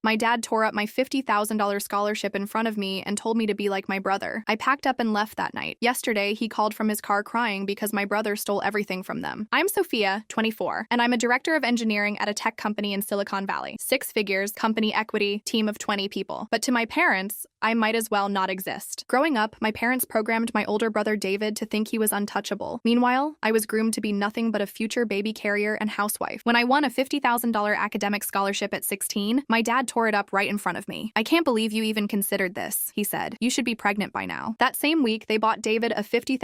My dad tore up my $50,000 scholarship in front of me and told me to be like my brother. I packed up and left that night. Yesterday, he called from his car crying because my brother stole everything from them. I'm Sophia, 24, and I'm a director of engineering at a tech company in Silicon Valley. 6 figures, company equity, team of 20 people. But to my parents, I might as well not exist. Growing up, my parents programmed my older brother David to think he was untouchable. Meanwhile, I was groomed to be nothing but a future baby carrier and housewife. When I won a $50,000 academic scholarship at 16, my dad tore it up right in front of me. I can't believe you even considered this, he said. You should be pregnant by now. That same week, they bought David a $50,000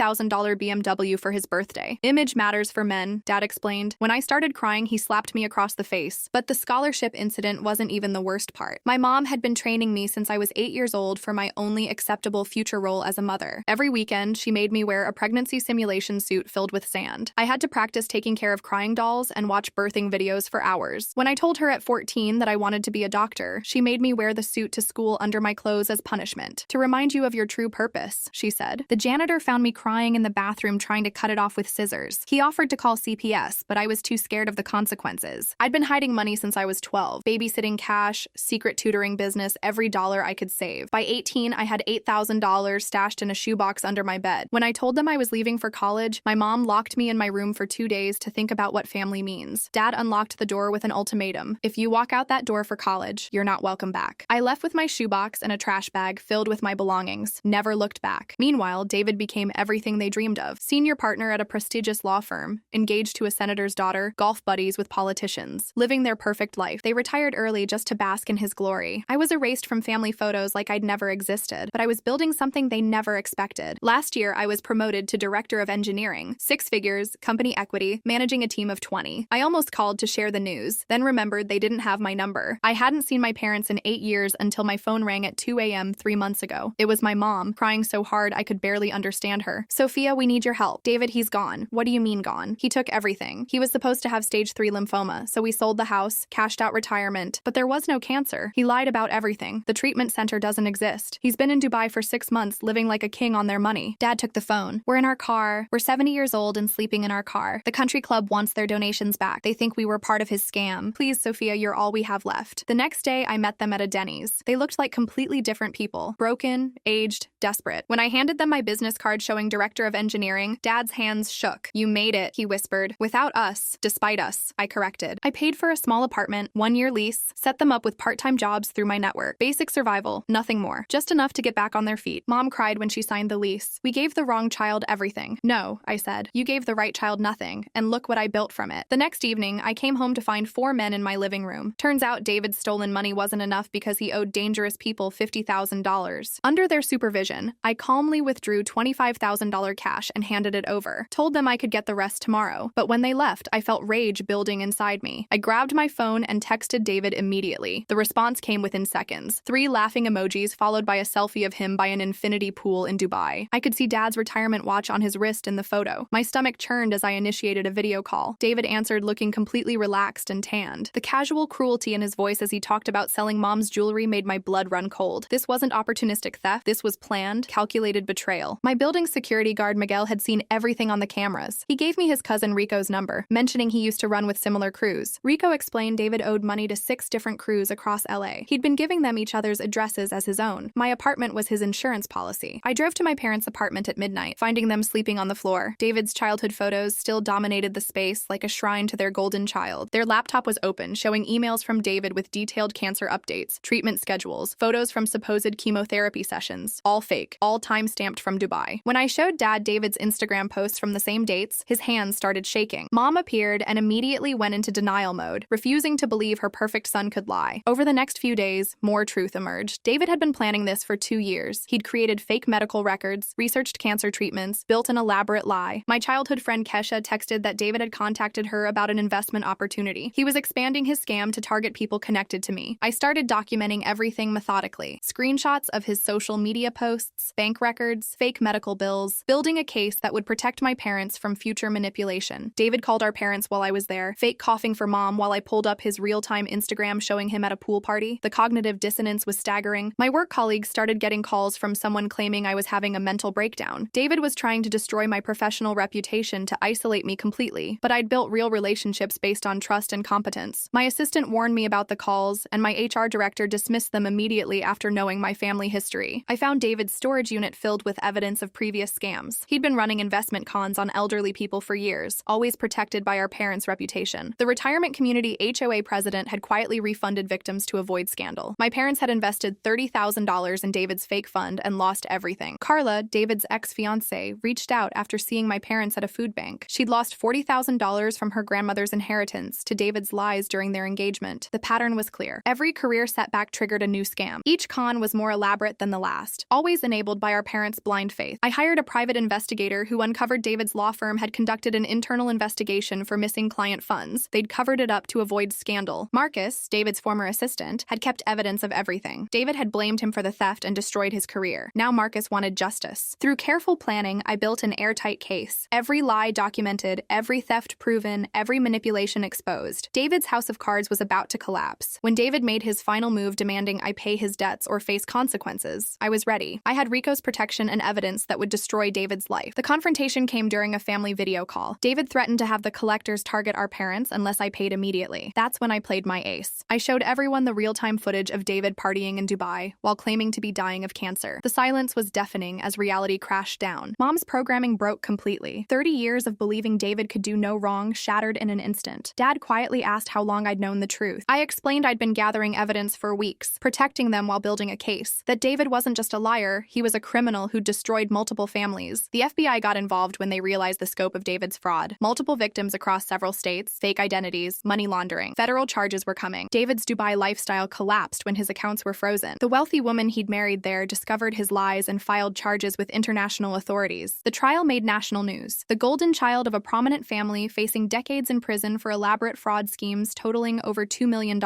BMW for his birthday. Image matters for men, Dad explained. When I started crying, he slapped me across the face. But the scholarship incident wasn't even the worst part. My mom had been training me since I was 8 years old for my only acceptable future role as a mother. Every weekend, she made me wear a pregnancy simulation suit filled with sand. I had to practice taking care of crying dolls and watch birthing videos for hours. When I told her at 14 that I wanted to be a doctor, she made me wear the suit to school under my clothes as punishment. To remind you of your true purpose, she said. The janitor found me crying in the bathroom trying to cut it off with scissors. He offered to call CPS, but I was too scared of the consequences. I'd been hiding money since I was 12. Babysitting cash, secret tutoring business, every dollar I could save. By 18, I had $8,000 stashed in a shoebox under my bed. When I told them I was leaving for college, my mom locked me in my room for 2 days to think about what family means. Dad unlocked the door with an ultimatum. If you walk out that door for college, you're not welcome back. I left with my shoebox and a trash bag filled with my belongings, never looked back. Meanwhile, David became everything they dreamed of. Senior partner at a prestigious law firm, engaged to a senator's daughter, golf buddies with politicians, living their perfect life. They retired early just to bask in his glory. I was erased from family photos like I'd never existed, but I was building something they never expected. Last year, I was promoted to director of engineering, 6 figures, company equity, managing a team of 20. I almost called to share the news, then remembered they didn't have my number. I hadn't seen my parents in 8 years until my phone rang at 2 a.m. 3 months ago. It was my mom, crying so hard I could barely understand her. Sophia, we need your help. David, he's gone. What do you mean gone? He took everything. He was supposed to have stage 3 lymphoma, so we sold the house, cashed out retirement, but there was no cancer. He lied about everything. The treatment center doesn't exist. He's been in Dubai for 6 months, living like a king on their money. Dad took the phone. We're in our car. We're 70 years old and sleeping in our car. The country club wants their donations back. They think we were part of his scam. Please, Sophia, you're all we have left. The next day, I met them at a Denny's. They looked like completely different people. Broken, aged, desperate. When I handed them my business card showing director of engineering, Dad's hands shook. You made it, he whispered. Without us, despite us, I corrected. I paid for a small apartment, 1-year lease, set them up with part-time jobs through my network. Basic survival, nothing more. Just enough to get back on their feet. Mom cried when she signed the lease. We gave the wrong child everything. No, I said. You gave the right child nothing, and look what I built from it. The next evening, I came home to find 4 men in my living room. Turns out David's stolen money wasn't enough because he owed dangerous people $50,000. Under their supervision, I calmly withdrew $25,000 cash and handed it over. Told them I could get the rest tomorrow. But when they left, I felt rage building inside me. I grabbed my phone and texted David immediately. The response came within seconds. 3 laughing emojis followed by a selfie of him by an infinity pool in Dubai. I could see Dad's retirement watch on his wrist in the photo. My stomach churned as I initiated a video call. David answered looking completely relaxed and tanned. The casual cruelty in his voice as he talked about selling Mom's jewelry made my blood run cold. This wasn't opportunistic theft. This was planned, calculated betrayal. My building's security guard Miguel had seen everything on the cameras. He gave me his cousin Rico's number, mentioning he used to run with similar crews. Rico explained David owed money to 6 different crews across LA. He'd been giving them each other's addresses as his own. My apartment was his insurance policy. I drove to my parents' apartment at midnight, finding them sleeping on the floor. David's childhood photos still dominated the space like a shrine to their golden child. Their laptop was open, showing emails from David with detailed cancer updates, treatment schedules, photos from supposed chemotherapy sessions. All fake, all time-stamped from Dubai. When I showed Dad David's Instagram posts from the same dates, his hands started shaking. Mom appeared and immediately went into denial mode, refusing to believe her perfect son could lie. Over the next few days, more truth emerged. David had been planning this for 2 years. He'd created fake medical records, researched cancer treatments, built an elaborate lie. My childhood friend Kesha texted that David had contacted her about an investment opportunity. He was expanding his scam to target people connected to me. I started documenting everything methodically. Screenshots of his social media posts, bank records, fake medical bills, building a case that would protect my parents from future manipulation. David called our parents while I was there, fake coughing for Mom while I pulled up his real-time Instagram showing him at a pool party. The cognitive dissonance was staggering. My work colleagues started getting calls from someone claiming I was having a mental breakdown. David was trying to destroy my professional reputation to isolate me completely, but I'd built real relationships based on trust and competence. My assistant warned me about the calls, and my HR director dismissed them immediately after knowing my family history. I found David's storage unit filled with evidence of previous scams. He'd been running investment cons on elderly people for years, always protected by our parents' reputation. The retirement community HOA president had quietly refunded victims to avoid scandal. My parents had invested $30,000 in David's fake fund and lost everything. Carla, David's ex-fiancée, reached out after seeing my parents at a food bank. She'd lost $40,000 from her grandmother's inheritance to David's lies during their engagement. The pattern was clear. Every career setback triggered a new scam. Each con was more elaborate than the last, always enabled by our parents' blind faith. I hired a private investigator who uncovered David's law firm had conducted an internal investigation for missing client funds. They'd covered it up to avoid scandal. Marcus, David's former assistant, had kept evidence of everything. David had blamed him for the theft and destroyed his career. Now Marcus wanted justice. Through careful planning, I built an airtight case. Every lie documented, every theft proven, every manipulation exposed. David's house of cards was about to collapse. When David made his final move demanding I pay his debts or face consequences, I was ready. I had Rico's protection and evidence that would destroy David's life. The confrontation came during a family video call. David threatened to have the collectors target our parents unless I paid immediately. That's when I played my ace. I showed everyone the real-time footage of David partying in Dubai while claiming to be dying of cancer. The silence was deafening as reality crashed down. Mom's programming broke completely. 30 years of believing David could do no wrong shattered in an instant. Dad quietly asked how long I'd known the truth. I explained I'd been gathering evidence for weeks, protecting them while building a case. That David wasn't just a liar, he was a criminal who destroyed multiple families. The FBI got involved when they realized the scope of David's fraud. Multiple victims across several states, fake identities, money laundering. Federal charges were coming. David's Dubai lifestyle collapsed when his accounts were frozen. The wealthy woman he'd married there discovered his lies and filed charges with international authorities. The trial made national news. The golden child of a prominent family facing decades in prison for elaborate fraud schemes totaling over $2 million.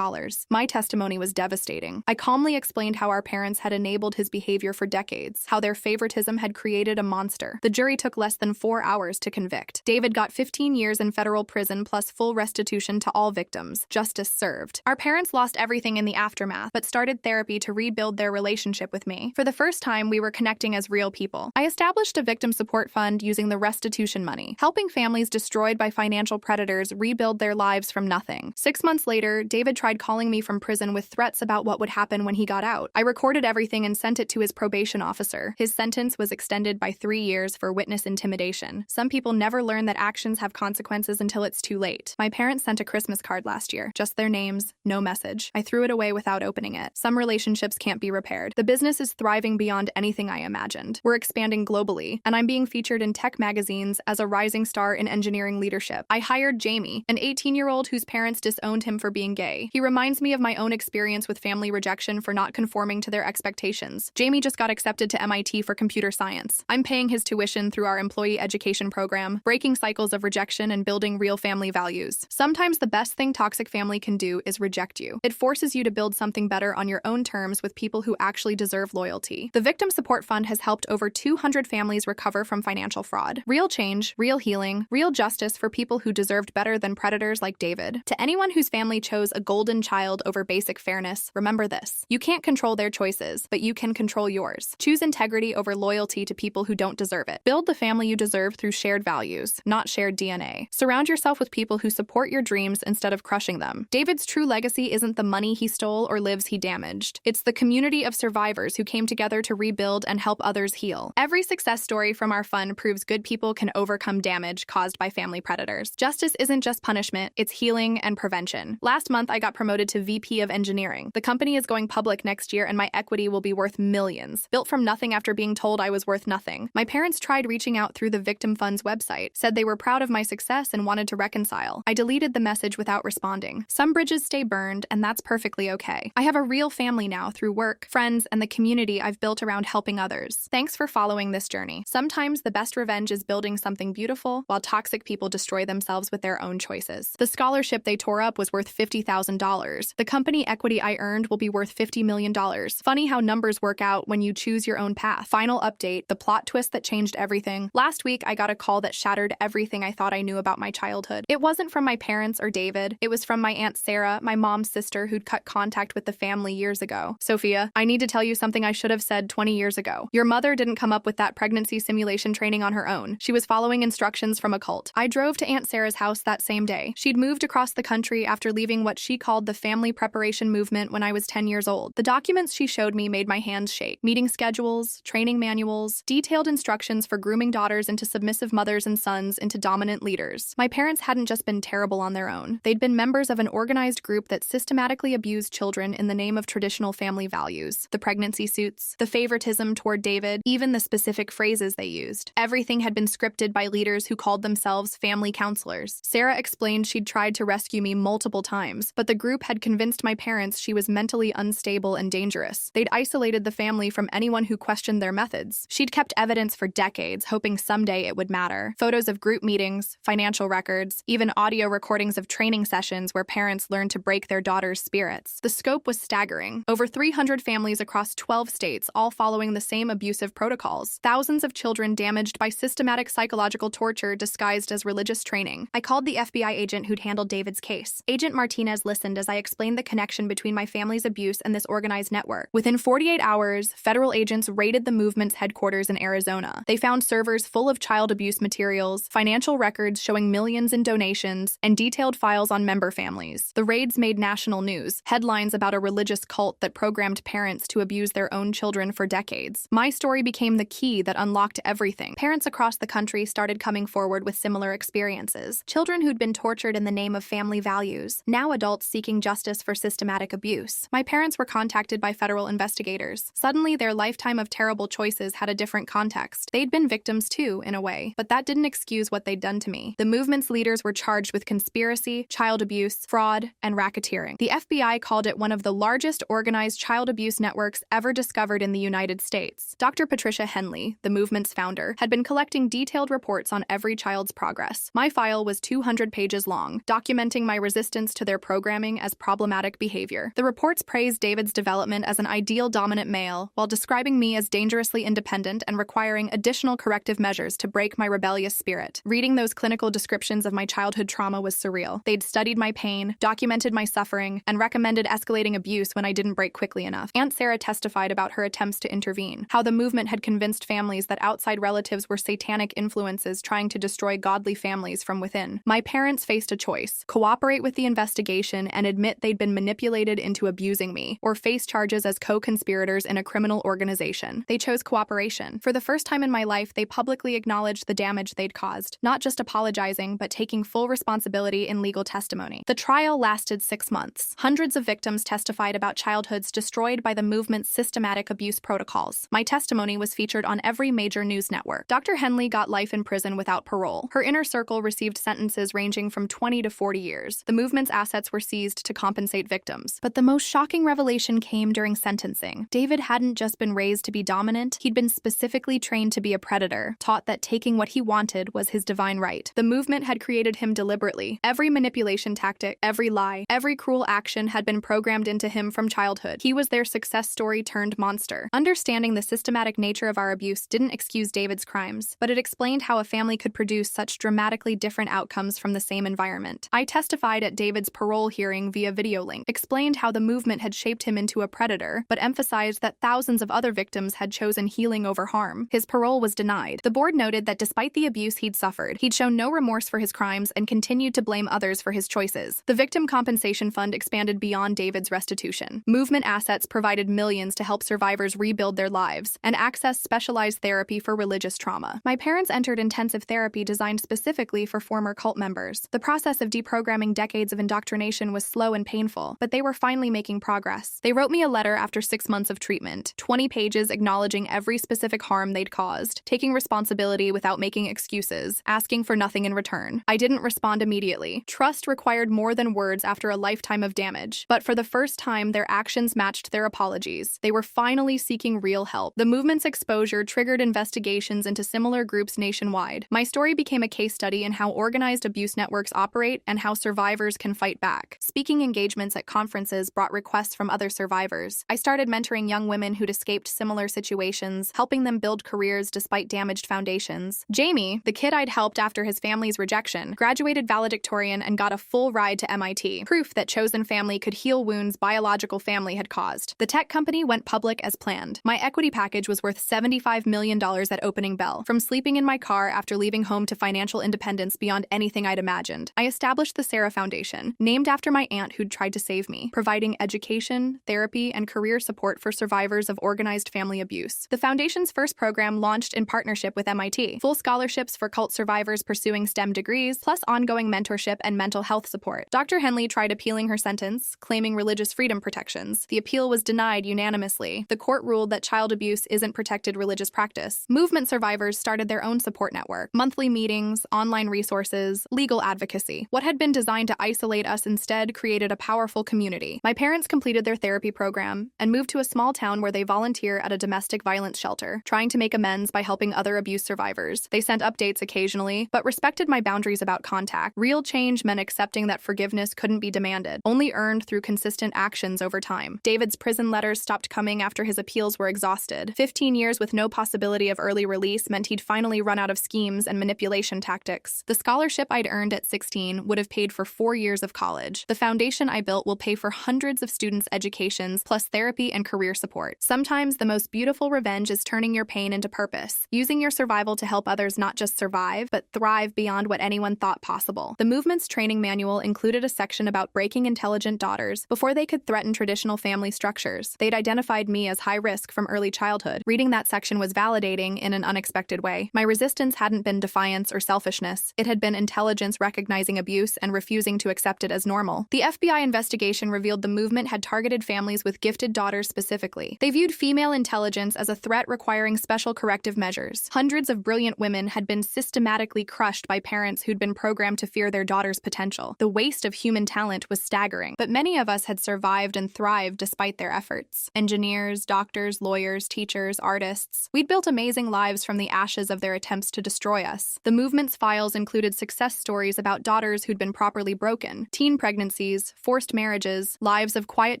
My testimony was devastating. I calmly explained how our parents had enabled his behavior for decades, how their favoritism had created a monster. The jury took less than 4 hours to convict. David got 15 years in federal prison plus full restitution to all victims. Justice served. Our parents lost everything in the aftermath, but started therapy to rebuild their relationship with me. For the first time, we were connecting as real people. I established a victim support fund using the restitution money, helping families destroyed by financial predators rebuild their lives from nothing. 6 months later, David tried calling me from prison with threats about what would happen when he got out. I recorded everything and sent it to his probation officer. His sentence was extended by 3 years for witness intimidation. Some people never learn that actions have consequences until it's too late. My parents sent a Christmas card last year. Just their names, no message. I threw it away without opening it. Some relationships can't be repaired. The business is thriving beyond anything I imagined. We're expanding globally, and I'm being featured in tech magazines as a rising star in engineering leadership. I hired Jamie, an 18-year-old whose parents disowned him for being gay. He reminds me of my own experience with family rejection for not conforming to their expectations. Jamie just got accepted to MIT for computer science. I'm paying his tuition through our employee education program, breaking cycles of rejection and building real family values. Sometimes the best thing toxic family can do is reject you. It forces you to build something better on your own terms with people who actually deserve loyalty. The Victim Support Fund has helped over 200 families recover from financial fraud. Real change, real healing, real justice for people who deserved better than predators like David. To anyone whose family chose a golden child over basic fairness, remember this. You can't control their choices, but you can control yours. Choose integrity over loyalty to people who don't deserve it. Build the family you deserve through shared values, not shared DNA. Surround yourself with people who support your dreams instead of crushing them. David's true legacy isn't the money he stole or lives he damaged. It's the community of survivors who came together to rebuild and help others heal. Every success story from our fund proves good people can overcome damage caused by family predators. Justice isn't just punishment, it's healing and prevention. Last month, I got promoted to VP of Engineering. The company is going public next year and my equity will be worth millions. Built from nothing after being told I was worth nothing. My parents tried reaching out through the Victim Fund's website, said they were proud of my success and wanted to reconcile. I deleted the message without responding. Some bridges stay burned, and that's perfectly okay. I have a real family now through work, friends, and the community I've built around helping others. Thanks for following this journey. Sometimes the best revenge is building something beautiful, while toxic people destroy themselves with their own choices. The scholarship they tore up was worth $50,000. The company equity I earned will be worth $50 million. Funny how numbers work out when you choose your own path. Final update, the plot twist that changed everything. Last week, I got a call that shattered everything I thought I knew about my childhood. It wasn't from my parents or David. It was from my Aunt Sarah, my mom's sister who'd cut contact with the family years ago. Sophia, I need to tell you something I should have said 20 years ago. Your mother didn't come up with that pregnancy simulation training on her own. She was following instructions from a cult. I drove to Aunt Sarah's house that same day. She'd moved across the country after leaving what she called the family preparation movement when I was 10 years old. The documents she showed me made my hands shake. Meeting schedules, training manuals, detailed instructions for grooming daughters into submissive mothers and sons into dominant leaders. My parents hadn't just been terrible on their own. They'd been members of an organized group that systematically abused children in the name of traditional family values. The pregnancy suits, the favoritism toward David, even the specific phrases they used. Everything had been scripted by leaders who called themselves family counselors. Sarah explained she'd tried to rescue me multiple times, but the group had convinced my parents she was mentally unstable and dangerous. They'd isolated the family from anyone who questioned their methods. She'd kept evidence for decades, hoping someday it would matter. Photos of group meetings, financial records, even audio recordings of training sessions where parents learned to break their daughters' spirits. The scope was staggering. Over 300 families across 12 states, all following the same abusive protocols. Thousands of children damaged by systematic psychological torture disguised as religious training. I called the FBI agent who'd handled David's case. Agent Martinez listened as I explained the connection between my family's abuse and this organized network. Within 48 hours, federal agents raided the movement's headquarters in Arizona. They found servers full of child abuse materials, financial records showing millions in donations, and detailed files on member families. The raids made national news, headlines about a religious cult that programmed parents to abuse their own children for decades. My story became the key that unlocked everything. Parents across the country started coming forward with similar experiences. Children who'd been tortured in the name of family values, now adults seeking justice for systematic abuse. My parents were contacted by federal investigators. Suddenly, their lifetime of terrible choices had a different context. They'd been victims too, in a way, but that didn't excuse what they'd done to me. The movement's leaders were charged with conspiracy, child abuse, fraud, and racketeering. The FBI called it one of the largest organized child abuse networks ever discovered in the United States. Dr. Patricia Henley, the movement's founder, had been collecting detailed reports on every child's progress. My file was 200 pages long, documenting my resistance to their programming as problematic behavior. The reports praised David's development as an ideal dominant male, while describing me as dangerously independent and requiring additional corrective measures to break my rebellious spirit. Reading those clinical descriptions of my childhood trauma was surreal. They'd studied my pain, documented my suffering, and recommended escalating abuse when I didn't break quickly enough. Aunt Sarah testified about her attempts to intervene, how the movement had convinced families that outside relatives were satanic influences trying to destroy godly families from within. My parents faced a choice: cooperate with the investigation and admit they'd been manipulated into abusing me, or face charges as co-conspirators in a criminal organization. They chose cooperation. For the first time in my life, they publicly acknowledged the damage they'd caused, not just apologizing, but taking full responsibility in legal testimony. The trial lasted 6 months. Hundreds of victims testified about childhoods destroyed by the movement's systematic abuse protocols. My testimony was featured on every major news network. Dr. Henley got life in prison without parole. Her inner circle received sentences ranging from 20 to 40 years. The movement's assets were seized to compensate victims. But the most shocking revelation came during sentencing. David hadn't just been raised to be dominant, he'd been specifically trained to be a predator, taught that taking what he wanted was his divine right. The movement had created him deliberately. Every manipulation tactic, every lie, every cruel action had been programmed into him from childhood. He was their success story turned monster. Understanding the systematic nature of our abuse didn't excuse David's crimes, but it explained how a family could produce such dramatically different outcomes from the same environment. I testified at David's parole hearing via video link, explained how the movement had shaped him into a predator, but emphasized that thousands of other victims had chosen healing over harm. His parole was denied. The board noted that despite the abuse he'd suffered, he'd shown no remorse for his crimes and continued to blame others for his choices. The Victim Compensation Fund expanded beyond David's restitution. Movement assets provided millions to help survivors rebuild their lives and access specialized therapy for religious trauma. My parents entered intensive therapy designed specifically for former cult members. The process of deprogramming decades of indoctrination was slow and painful, but they were finally making progress. They wrote me a letter after 6 months of treatment, 20 pages acknowledging every specific harm they'd caused, taking responsibility without making excuses, asking for nothing in return. I didn't respond immediately. Trust required more than words after a lifetime of damage, but for the first time, their actions matched their apologies. They were finally seeking real help. The movement's exposure triggered investigations into similar groups nationwide. My story became a case study in how organized abuse networks operate and how survivors can fight back. Speaking engagements at conferences brought requests from other survivors. I started mentoring young women who'd escaped similar situations, helping them build careers despite damaged foundations. Jamie, the kid I'd helped after his family's rejection, graduated valedictorian and got a full ride to MIT, proof that chosen family could heal wounds biological family had caused. The tech company went public as planned. My equity package was worth $75 million at opening bell, from sleeping in my car after leaving home to financial independence beyond anything I'd imagined. I established the Sarah Foundation, named after my aunt who'd tried tried to save me, providing education, therapy, and career support for survivors of organized family abuse. The Foundation's first program launched in partnership with MIT, full scholarships for cult survivors pursuing STEM degrees, plus ongoing mentorship and mental health support. Dr. Henley tried appealing her sentence, claiming religious freedom protections. The appeal was denied unanimously. The court ruled that child abuse isn't protected religious practice. Movement survivors started their own support network, monthly meetings, online resources, legal advocacy. What had been designed to isolate us instead created a powerful community. My parents completed their therapy program and moved to a small town where they volunteer at a domestic violence shelter, trying to make amends by helping other abuse survivors. They sent updates occasionally, but respected my boundaries about contact. Real change meant accepting that forgiveness couldn't be demanded, only earned through consistent actions over time. David's prison letters stopped coming after his appeals were exhausted. 15 years with no possibility of early release meant he'd finally run out of schemes and manipulation tactics. The scholarship I'd earned at 16 would have paid for 4 years of college. The foundation I built will pay for hundreds of students' educations, plus therapy and career support. Sometimes the most beautiful revenge is turning your pain into purpose, using your survival to help others not just survive, but thrive beyond what anyone thought possible. The movement's training manual included a section about breaking intelligent daughters before they could threaten traditional family structures. They'd identified me as high risk from early childhood. Reading that section was validating in an unexpected way. My resistance hadn't been defiance or selfishness. It had been intelligence recognizing abuse and refusing to accept it as normal. The FBI investigation revealed the movement had targeted families with gifted daughters specifically. They viewed female intelligence as a threat requiring special corrective measures. Hundreds of brilliant women had been systematically crushed by parents who'd been programmed to fear their daughters' potential. The waste of human talent was staggering, but many of us had survived and thrived despite their efforts. Engineers, doctors, lawyers, teachers, artists. We'd built amazing lives from the ashes of their attempts to destroy us. The movement's files included success stories about daughters who'd been properly broken, teen pregnancies, forced marriages, lives of quiet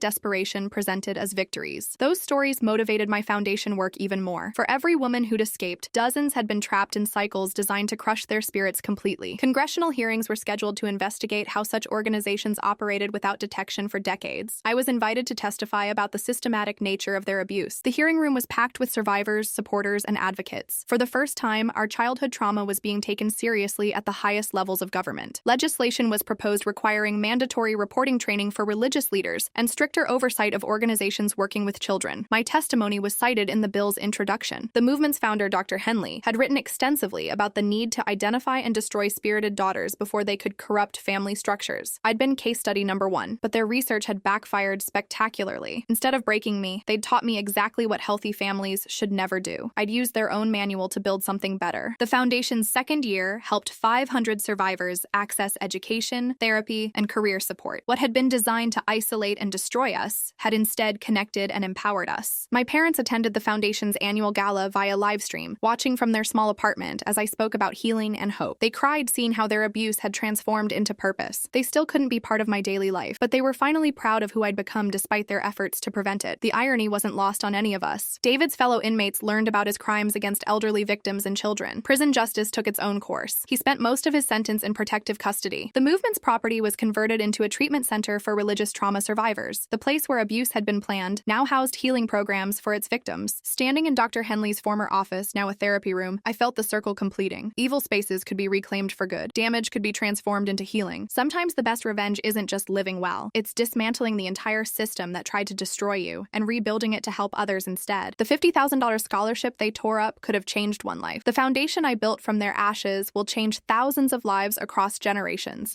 desperation presented as victories. Those stories motivated my foundation work even more. For every woman who'd escaped, dozens had been trapped in cycles designed to crush their spirits completely. Congressional hearings were scheduled to investigate how such organizations operated without detection for decades. I was invited to testify about the systematic nature of their abuse. The hearing room was packed with survivors, supporters, and advocates. For the first time, our childhood trauma was being taken seriously at the highest levels of government. Legislation was proposed requiring mandatory reporting training for religious leaders and stricter oversight of organizations working with children. My testimony was cited in the bill's introduction. The movement's founder, Dr. Henley, had written extensively about the need to identify and destroy spirited daughters before they could corrupt family structures. I'd been case study number 1, but their research had backfired spectacularly. Instead of breaking me, they'd taught me exactly what healthy families should never do. I'd used their own manual to build something better. The foundation's second year helped 500 survivors access education, therapy, and career support. What had been designed to isolate and destroy us had instead connected and empowered us. My parents attended the foundation's annual gala via livestream, watching from their small apartment as I spoke about healing and hope. They cried seeing how their abuse had transformed into purpose. They still couldn't be part of my daily life, but they were finally proud of who I'd become despite their efforts to prevent it. The irony wasn't lost on any of us. David's fellow inmates learned about his crimes against elderly victims and children. Prison justice took its own course. He spent most of his sentence in protective custody. The movement's property was converted into a treatment center for religious trauma survivors. The place where abuse had been planned now housed healing programs for its victims. Standing in Dr. Henley's former office, now a therapy room, I felt the circle completing. Evil spaces could be reclaimed for good. Damage could be transformed into healing. Sometimes the best revenge isn't just living well. It's dismantling the entire system that tried to destroy you and rebuilding it to help others instead. The $50,000 scholarship they tore up could have changed one life. The foundation I built from their ashes will change thousands of lives across generations.